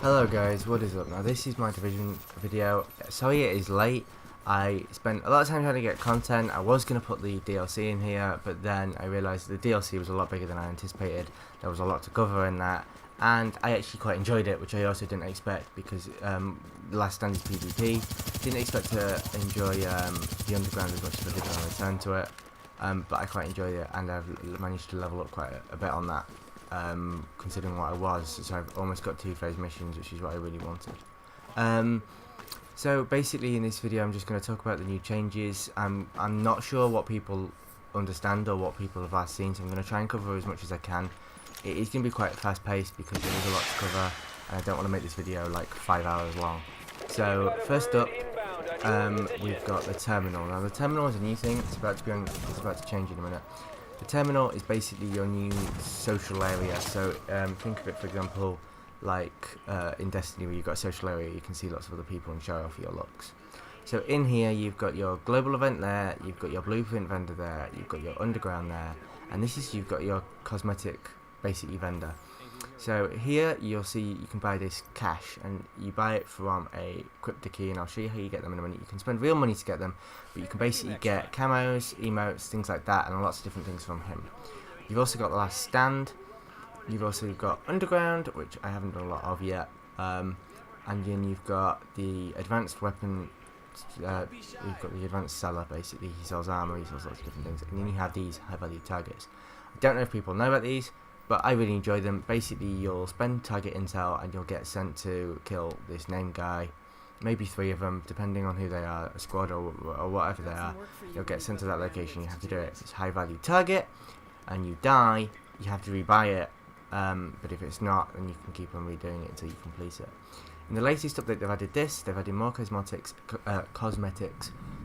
Hello guys, what is up? Now this is my Division video. Sorry it is late. I spent a lot of time trying to get content. I was going to put the DLC in here, but then I realised the DLC was a lot bigger than I anticipated. There was a lot to cover in that, and I actually quite enjoyed it, which I also didn't expect because the Last Stand is PvP. Didn't expect to enjoy the Underground as much as I did when I returned to it, but I quite enjoyed it, and I've managed to level up quite a bit on that. Considering what I was, so I've almost got 2-phase missions, which is what I really wanted. So basically in this video I'm just going to talk about the new changes. I'm not sure what people understand or what people have asked seen, so I'm going to try and cover as much as I can. It is going to be quite fast paced because there is a lot to cover, and I don't want to make this video like 5 hours long. So first up, we've got the terminal. Now the terminal is a new thing. It's about to change in a minute. The terminal is basically your new social area. So think of it, for example, like in Destiny, where you've got a social area, you can see lots of other people and show off your looks. So in here, you've got your global event there, you've got your blueprint vendor there, you've got your underground there, and you've got your cosmetic basically vendor. So here you'll see you can buy this cash, and you buy it from a cryptokey, and I'll show you how you get them in a minute. You can spend real money to get them, but you can basically get camos, emotes, things like that, and lots of different things from him. You've also got the Last Stand. You've also got Underground, which I haven't done a lot of yet, and then you've got the advanced weapon. You've got the advanced seller. Basically, he sells armor, he sells lots of different things, and then you have these high-value targets. I don't know if people know about these, but I really enjoy them. Basically, you'll spend target intel and you'll get sent to kill this named guy, maybe 3 of them, depending on who they are, a squad or whatever they are. You'll get sent to that location, you have to do it. If it's high value target and you die, you have to rebuy it, but if it's not, then you can keep on redoing it until you complete it. In the latest update they've added this, they've added more cosmetics,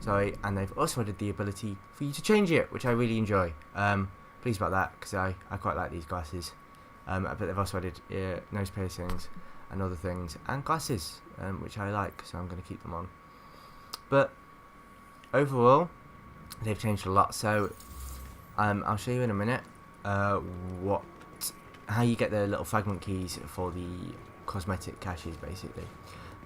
and they've also added the ability for you to change it, which I really enjoy. Pleased about that, because I quite like these glasses, but they've also added nose piercings and other things, and glasses, which I like, so I'm going to keep them on. But overall, they've changed a lot, so I'll show you in a minute how you get the little fragment keys for the cosmetic caches, basically.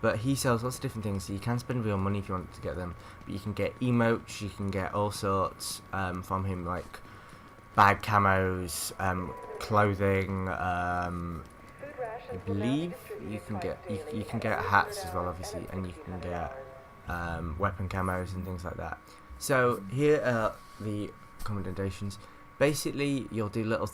But he sells lots of different things, so you can spend real money if you want to get them, but you can get emotes, you can get all sorts from him, like bag camos, clothing, I believe you can get hats as well, obviously, and you can get weapon camos and things like that. So here are the commendations. Basically, you'll do little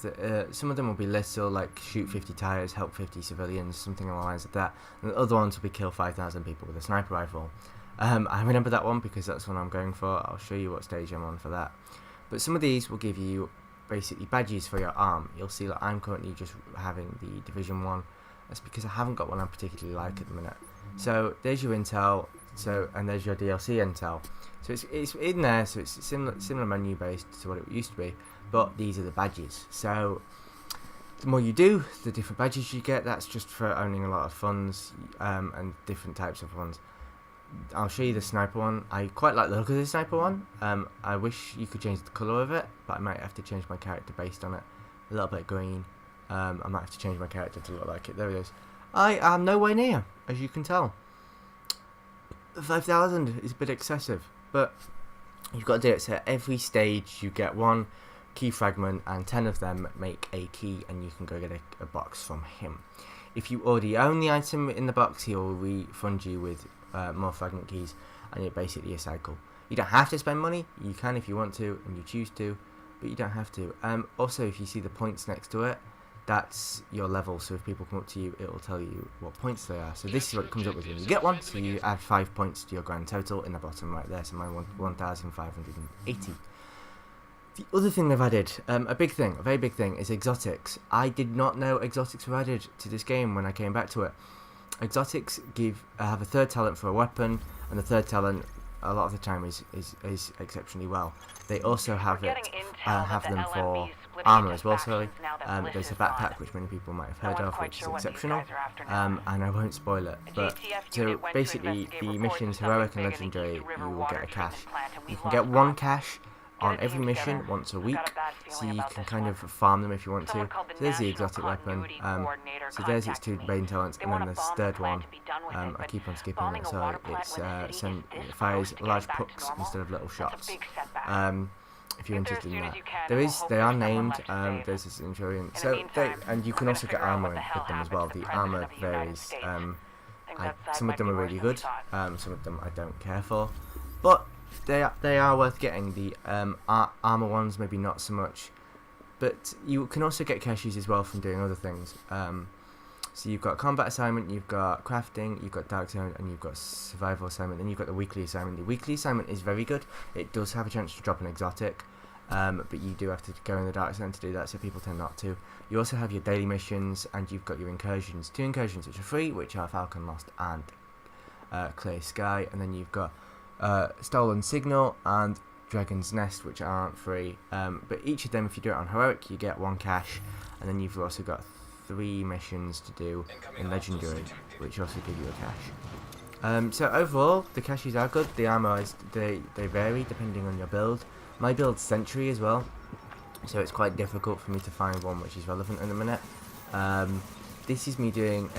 some of them will be little, like shoot 50 tires, help 50 civilians, something along the lines of that, and the other ones will be kill 5,000 people with a sniper rifle. I remember that one because that's what I'm going for. I'll show you what stage I'm on for that. But some of these will give you basically badges for your arm. You'll see that I'm currently just having the Division 1. That's because I haven't got one I particularly like at the minute. So there's your intel, and there's your DLC intel. So it's in there, so it's similar menu based to what it used to be, but these are the badges. So the more you do, the different badges you get. That's just for owning a lot of funds and different types of ones. I'll show you the sniper one. I quite like the look of the sniper one. I wish you could change the colour of it, but I might have to change my character based on it. A little bit green. I might have to change my character to look like it. There it is. I am nowhere near, as you can tell. 5,000 is a bit excessive, but you've got to do it. So every stage you get one key fragment, and 10 of them make a key, and you can go get a box from him. If you already own the item in the box, he will refund you with more fragment keys, and it's basically a cycle. You don't have to spend money. You can if you want to and you choose to, but you don't have to. Also, if you see the points next to it, that's your level, so if people come up to you, it will tell you what points they are. So this is what it comes up with when you get one. So you add 5 points to your grand total in the bottom right there. So mine 1,580. The other thing they've added, a very big thing, is exotics. I did not know exotics were added to this game when I came back to it. Exotics have a third talent for a weapon, and the third talent a lot of the time is exceptionally well. They also have them for armor as well. Sorry, there's a backpack which many people might have heard of, which is exceptional, and I won't spoil it. But so basically, the missions heroic and legendary, you will get a cache. You can get one cache on every mission once a week, so you can kind of farm them if you want to. So there's the exotic weapon, so there's its 2 main talents, and then the third one, I keep on skipping it, so it fires large pucks instead of little shots. If you're interested in that, they are named. There's this Centurion, and you can also get armor with them as well. The armor varies. Some of them are really good. Some of them I don't care for, but they are worth getting. The armor ones maybe not so much, but you can also get caches as well from doing other things. So you've got combat assignment, you've got crafting, you've got dark zone, and you've got survival assignment. Then you've got the weekly assignment. The weekly assignment is very good. It does have a chance to drop an exotic, but you do have to go in the dark zone to do that, so people tend not to. You also have your daily missions, and you've got your incursions. 2 incursions which are free, which are Falcon Lost and Clear Sky, and then you've got Stolen Signal and Dragon's Nest, which aren't free. But each of them, if you do it on Heroic, you get 1 cache, and then you've also got 3 missions to do in Legendary, which also give you a cache. So overall, the caches are good. The armor they vary depending on your build. My build's Sentry as well, so it's quite difficult for me to find one which is relevant in a minute. This is me doing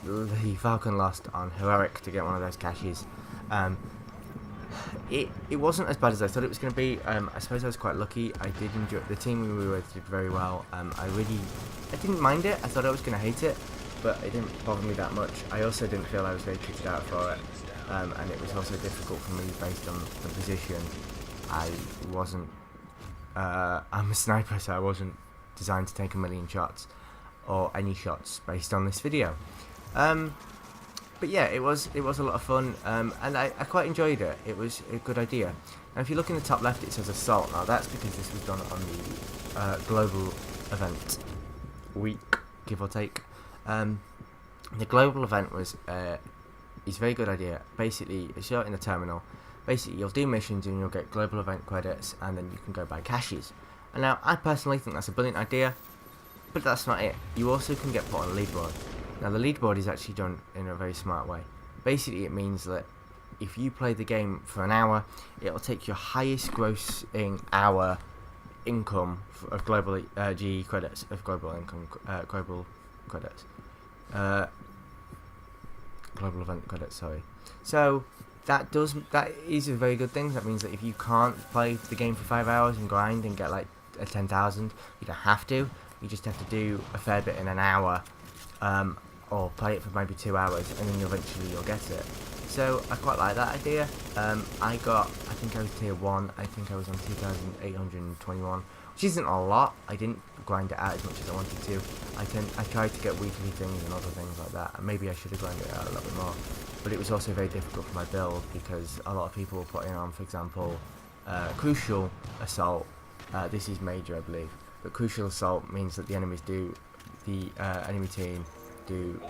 the Falcon Lost on Heroic to get one of those caches. It wasn't as bad as I thought it was going to be. I suppose I was quite lucky. I did enjoy the team we were with did very well. I didn't mind it. I thought I was going to hate it, but it didn't bother me that much. I also didn't feel I was very kitted out for it, and it was also difficult for me based on the position. I wasn't. I'm a sniper, so I wasn't designed to take a million shots or any shots based on this video. But yeah, it was a lot of fun, and I quite enjoyed it. It was a good idea. Now if you look in the top left, it says Assault. Now that's because this was done on the global event week, give or take. The global event is a very good idea. Basically, it's in the terminal. Basically, you'll do missions and you'll get global event credits, and then you can go buy caches. And now I personally think that's a brilliant idea, but that's not it. You also can get put on a leaderboard. Now the leaderboard is actually done in a very smart way. Basically it means that if you play the game for an hour, it'll take your highest grossing hour income of global GE credits, of global income, global credits, global event credits, sorry. So that is a very good thing. That means that if you can't play the game for 5 hours and grind and get like a 10,000, you don't have to. You just have to do a fair bit in an hour, or play it for maybe 2 hours, and then eventually you'll get it. So I quite like that idea. I think I was tier 1, I think I was on 2,821, which isn't a lot. I didn't grind it out as much as I wanted to. I tried to get weekly things and other things like that, and maybe I should have grinded it out a little bit more. But it was also very difficult for my build, because a lot of people were putting on, for example, Crucial Assault. This is Major, I believe. But Crucial Assault means that the enemies the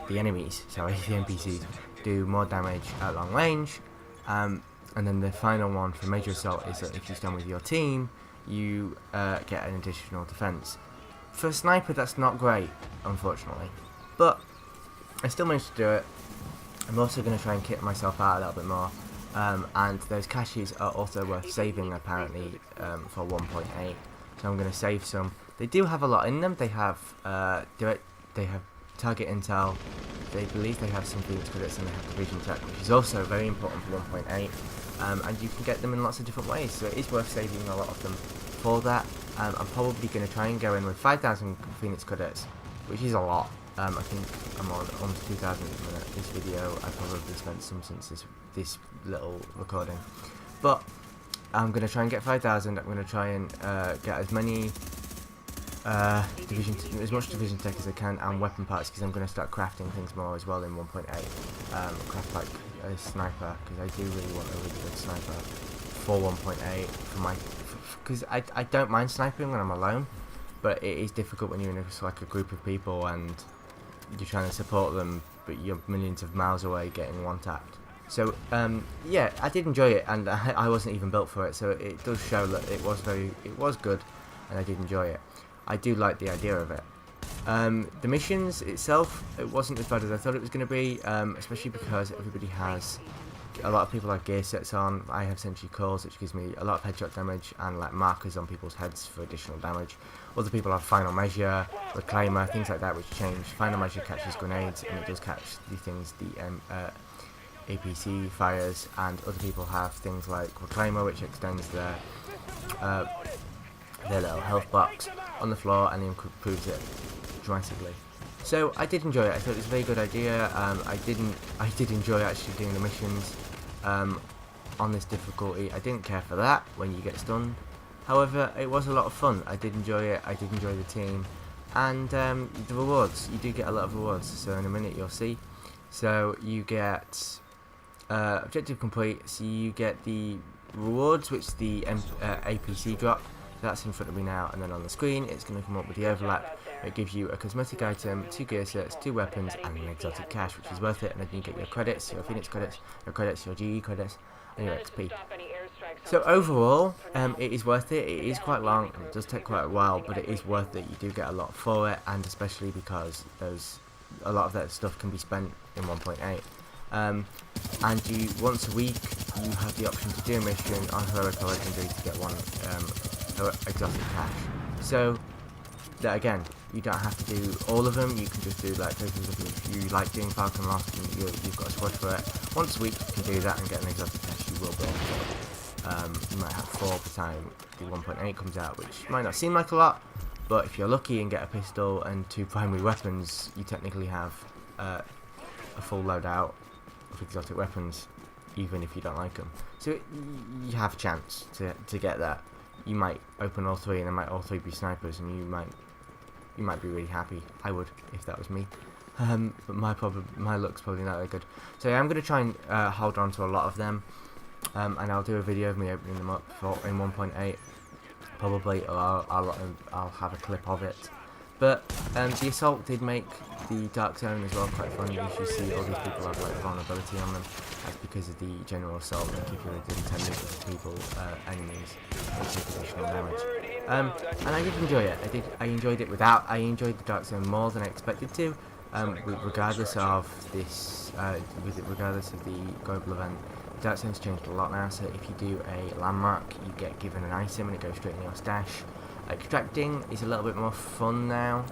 NPCs do more damage at long range, and then the final one for Major Assault is that if you stand with your team, you get an additional defense. For a sniper, that's not great, unfortunately, but I still managed to do it. I'm also going to try and kit myself out a little bit more, and those caches are also worth saving apparently for 1.8, so I'm going to save some. They do have a lot in them. They have target intel, they believe they have some Phoenix credits, and they have division tech, which is also very important for 1.8, and you can get them in lots of different ways, so it is worth saving a lot of them for that. I'm probably going to try and go in with 5,000 Phoenix credits, which is a lot. I think I'm on almost 2,000 at the minute. This video, I probably spent some since this little recording, but I'm going to try and get 5,000. I'm going to try and get as many as much division tech as I can, and weapon parts, because I'm going to start crafting things more as well in 1.8. Craft like a sniper, because I do really want a really good sniper for 1.8 for my, because I don't mind sniping when I'm alone, but it is difficult when you're in like a group of people and you're trying to support them, but you're millions of miles away getting one tapped. So yeah, I did enjoy it, and I wasn't even built for it, so it does show that it was good, and I did enjoy it. I do like the idea of it. The missions itself, it wasn't as bad as I thought it was going to be, especially because everybody has a lot of people have gear sets on. I have Sentry Cores, which gives me a lot of headshot damage and like markers on people's heads for additional damage. Other people have Final Measure, Reclaimer, things like that, which change. Final Measure catches grenades, and it does catch the things the APC fires, and other people have things like Reclaimer, which extends their little health box on the floor and improves it dramatically. So I did enjoy it. I thought it was a very good idea. I did enjoy actually doing the missions on this difficulty. I didn't care for that when you get stunned. However, it was a lot of fun. I did enjoy it. I did enjoy the team, and the rewards. You do get a lot of rewards. So in a minute you'll see. So you get objective complete. So you get the rewards, which the APC drop. So that's in front of me now, and then on the screen it's going to come up with the overlap. It gives you a cosmetic item, 2 gear sets, 2 weapons, and an exotic cash, which is worth it. And then you get your credits, your Phoenix credits, your GE credits, and your XP. So overall, it is worth it. It is quite long, and it does take quite a while, but it is worth it. You do get a lot for it, and especially because a lot of that stuff can be spent in 1.8. And you once a week you have the option to do a mission on Heroic or Legendary to get one exotic cash. So that again, you don't have to do all of them. You can just do like, if you like doing Falcon Lost and you've got a squad for it, once a week you can do that and get an exotic cash. You will be able to. You might have 4 by the time the 1.8 comes out, which might not seem like a lot, but if you're lucky and get a pistol and 2 primary weapons, you technically have a full loadout of exotic weapons, even if you don't like them. So you have a chance to get that. You might open all 3, and they might all 3 be snipers, and you might be really happy. I would, if that was me. But my luck's probably not that good. So yeah, I'm going to try and hold on to a lot of them, and I'll do a video of me opening them up in 1.8, probably, or I'll have a clip of it. But the assault did make the Dark Zone as well quite fun. You usually see all these people have like vulnerability on them. That's because of the general assault, particularly the intelligence of the people, enemies, which take additional damage. And I did enjoy it. I enjoyed it I enjoyed the Dark Zone more than I expected to. Regardless of this, regardless of the global event, the Dark Zone's changed a lot now. So if you do a landmark, you get given an item and it goes straight in your stash. Extracting is a little bit more fun now,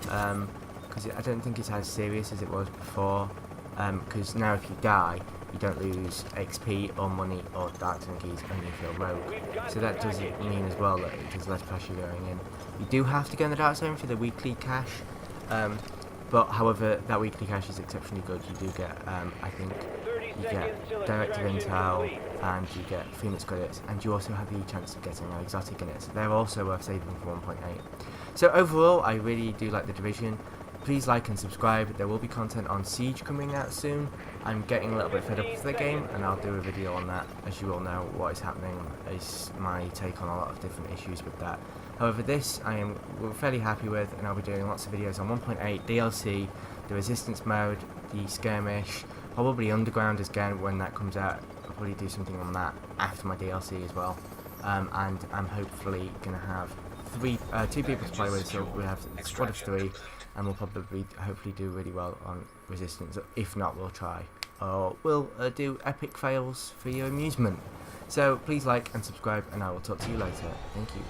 because I don't think it's as serious as it was before, because now if you die, you don't lose XP or money or Dark Zone keys and you feel rogue. So that does mean as well that there's less pressure going in. You do have to go in the Dark Zone for the weekly cash, but however that weekly cash is exceptionally good. You do get, I think, you get Directive Intel, and you get Phoenix credits, and you also have the chance of getting an exotic in it, so they're also worth saving for 1.8. So overall, I really do like The Division. Please like and subscribe. There will be content on Siege coming out soon. I'm getting a little bit fed up with the game, and I'll do a video on that. As you all know, what is happening is my take on a lot of different issues with that. However, this I am fairly happy with, and I'll be doing lots of videos on 1.8, DLC, the Resistance mode, the Skirmish, probably Underground again when that comes out. I'll probably do something on that after my DLC as well. And I'm hopefully going to have 2 people to play with, so we have a squad of 3, and we'll probably hopefully do really well on Resistance. If not, we'll try. Or we'll do epic fails for your amusement. So please like and subscribe, and I will talk to you later. Thank you.